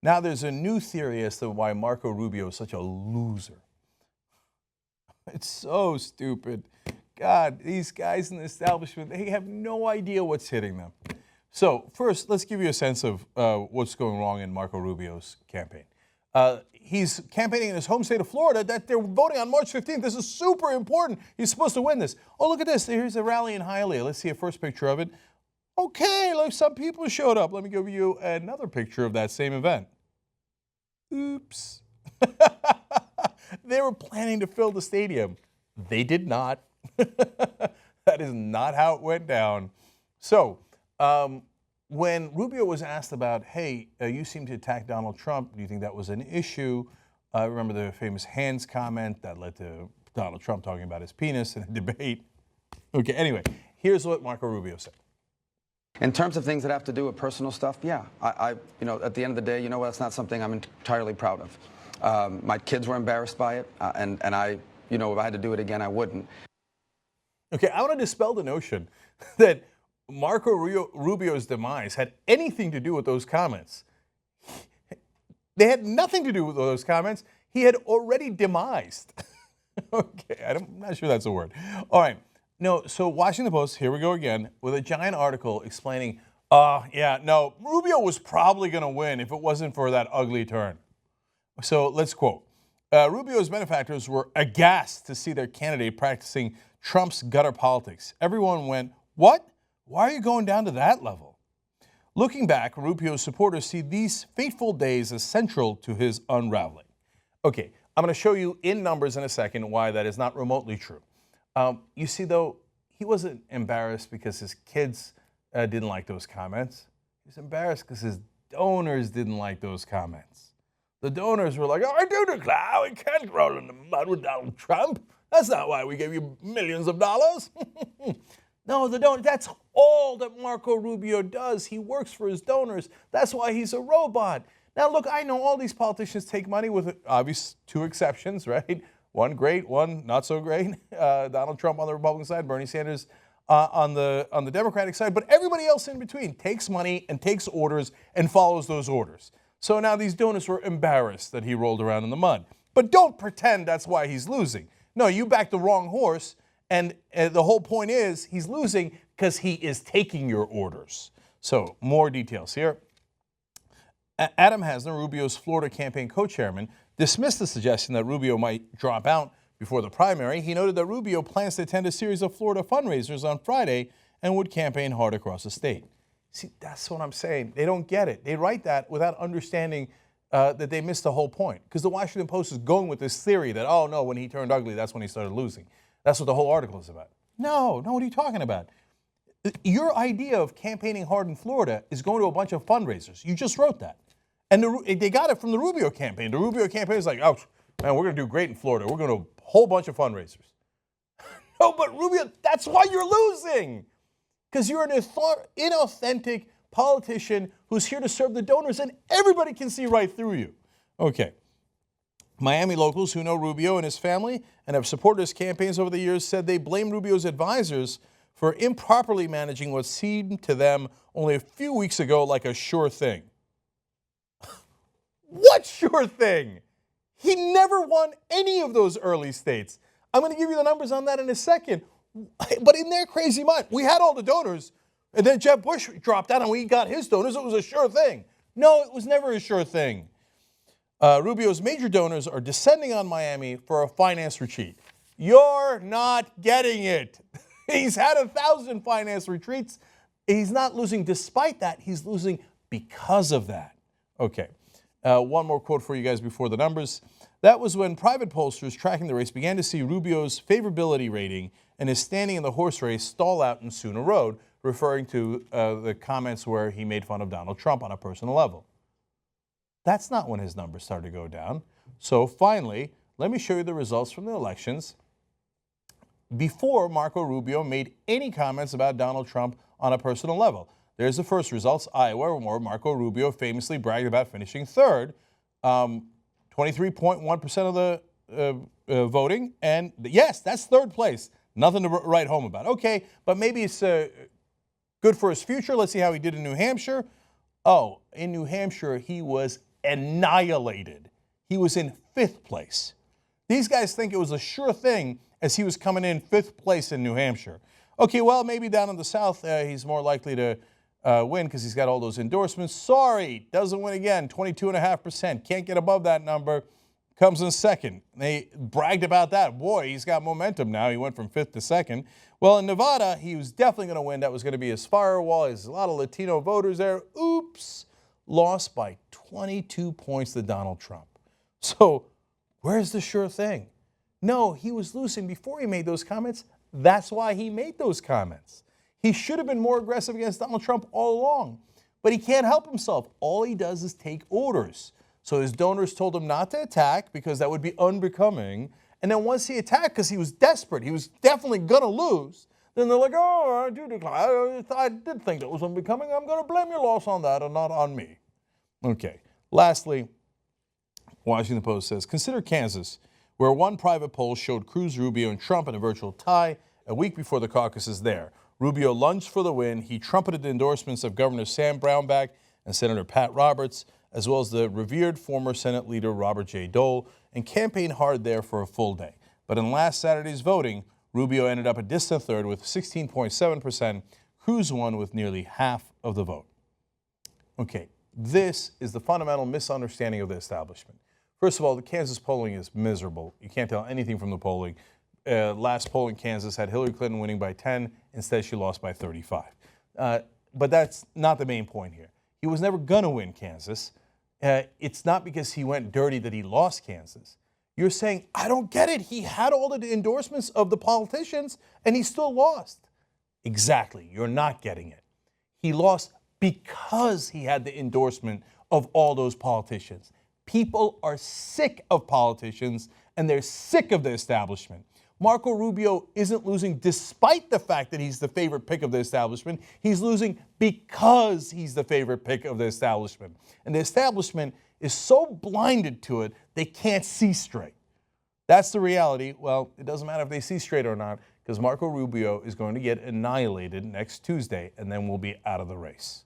Now there's a new theory as to why Marco Rubio is such a loser. It's so stupid. God, these guys in the establishment, they have no idea what's hitting them. So first, let's give you a sense of what's going wrong in Marco Rubio's campaign. He's campaigning in his home state of Florida that they're voting on March 15th. This is super important. He's supposed to win this. Oh, look at this. Here's a rally in Hialeah. Let's see a first picture of it. Okay, look, some people showed up. Let me give you another picture of that same event. Oops. They were planning to fill the stadium. They did not. That is not how it went down. So, when Rubio was asked about, hey, you seem to attack Donald Trump, do you think that was an issue? Remember the famous hands comment that led to Donald Trump talking about his penis in a debate? Okay, anyway, here's what Marco Rubio said. In terms of things that have to do with personal stuff, yeah, you know, at the end of the day, you know, that's not something I'm entirely proud of. My kids were embarrassed by it, and I, you know, if I had to do it again, I wouldn't. Okay, I want to dispel the notion that Marco Rubio's demise had anything to do with those comments. They had nothing to do with those comments. He had already demised. Okay, I'm not sure that's a word. All right. No, so Washington Post, here we go again, with a giant article explaining, Rubio was probably going to win if it wasn't for that ugly turn. So let's quote. Rubio's benefactors were aghast to see their candidate practicing Trump's gutter politics. Everyone went, what? Why are you going down to that level? Looking back, Rubio's supporters see these fateful days as central to his unraveling. Okay, I'm going to show you in numbers in a second why that is not remotely true. You see, though, he wasn't embarrassed because his kids didn't like those comments. He was embarrassed because his donors didn't like those comments. The donors were like, I do declare we can't roll in the mud with Donald Trump. That's not why we gave you millions of dollars. No, the donors, that's all that Marco Rubio does. He works for his donors. That's why he's a robot. Now, look, I know all these politicians take money with obvious two exceptions, right? One great, one not so great. Donald Trump on the Republican side, Bernie Sanders on the Democratic side. But everybody else in between takes money and takes orders and follows those orders. So now these donors were embarrassed that he rolled around in the mud. But don't pretend that's why he's losing. No, you backed the wrong horse. And the whole point is he's losing because he is taking your orders. So more details here. Adam Hasner, Rubio's Florida campaign co-chairman, dismissed the suggestion that Rubio might drop out before the primary. He noted that Rubio plans to attend a series of Florida fundraisers on Friday and would campaign hard across the state. See, that's what I'm saying. They don't get it. They write that without understanding that they missed the whole point. Because the Washington Post is going with this theory that, oh, no, when he turned ugly, that's when he started losing. That's what the whole article is about. No, what are you talking about? Your idea of campaigning hard in Florida is going to a bunch of fundraisers. You just wrote that. And they got it from the Rubio campaign. The Rubio campaign is like, oh, man, we're going to do great in Florida. We're going to a whole bunch of fundraisers. No, but Rubio, that's why you're losing. Because you're an inauthentic politician who's here to serve the donors, and everybody can see right through you. Okay. Miami locals who know Rubio and his family and have supported his campaigns over the years said they blame Rubio's advisors for improperly managing what seemed to them only a few weeks ago like a sure thing. What sure thing? He never won any of those early states. I'm going to give you the numbers on that in a second. But in their crazy mind, we had all the donors, and then Jeb Bush dropped out and we got his donors. It was a sure thing. No, it was never a sure thing. Rubio's major donors are descending on Miami for a finance retreat. You're not getting it. He's had 1,000 finance retreats. He's not losing despite that. He's losing because of that. Okay. One more quote for you guys before the numbers. That was when private pollsters tracking the race began to see Rubio's favorability rating and his standing in the horse race stall out in Sooner Road, referring to the comments where he made fun of Donald Trump on a personal level. That's not when his numbers started to go down. So finally, let me show you the results from the elections before Marco Rubio made any comments about Donald Trump on a personal level. There's the first results, Iowa, where Marco Rubio famously bragged about finishing third, 23.1% of the voting. And yes, that's third place. Nothing to write home about. Okay, but maybe it's good for his future. Let's see how he did in New Hampshire. Oh, in New Hampshire, he was annihilated. He was in 5th place. These guys think it was a sure thing as he was coming in 5th place in New Hampshire. Okay, well, maybe down in the South, he's more likely to win because he's got all those endorsements. Sorry, doesn't win again, 22.5%. Can't get above that number. Comes in 2nd. They bragged about that. Boy, he's got momentum now. He went from 5th to 2nd. Well, in Nevada, he was definitely going to win. That was going to be his firewall. There's a lot of Latino voters there. Oops. Lost by 22 points to Donald Trump. So where's the sure thing? No, he was losing before he made those comments. That's why he made those comments. He should have been more aggressive against Donald Trump all along. But he can't help himself. All he does is take orders. So his donors told him not to attack because that would be unbecoming. And then once he attacked because he was desperate, he was definitely going to lose, then they're like, oh, I do declare. I did think that was unbecoming. I'm going to blame your loss on that and not on me. Okay. Lastly, Washington Post says, consider Kansas, where one private poll showed Cruz, Rubio, and Trump in a virtual tie a week before the caucuses there. Rubio lunged for the win. He trumpeted the endorsements of Governor Sam Brownback and Senator Pat Roberts, as well as the revered former Senate leader Robert J. Dole, and campaigned hard there for a full day. But in last Saturday's voting, Rubio ended up a distant third with 16.7%. Cruz won with nearly half of the vote. Okay, this is the fundamental misunderstanding of the establishment. First of all, the Kansas polling is miserable. You can't tell anything from the polling. Last poll in Kansas had Hillary Clinton winning by 10. Instead, she lost by 35. But that's not the main point here. He was never going to win Kansas. It's not because he went dirty that he lost Kansas. You're saying, I don't get it. He had all the endorsements of the politicians, and he still lost. Exactly. You're not getting it. He lost because he had the endorsement of all those politicians. People are sick of politicians, and they're sick of the establishment. Marco Rubio isn't losing despite the fact that he's the favorite pick of the establishment. He's losing because he's the favorite pick of the establishment. And the establishment is so blinded to it, they can't see straight. That's the reality. Well, it doesn't matter if they see straight or not, because Marco Rubio is going to get annihilated next Tuesday, and then we'll be out of the race.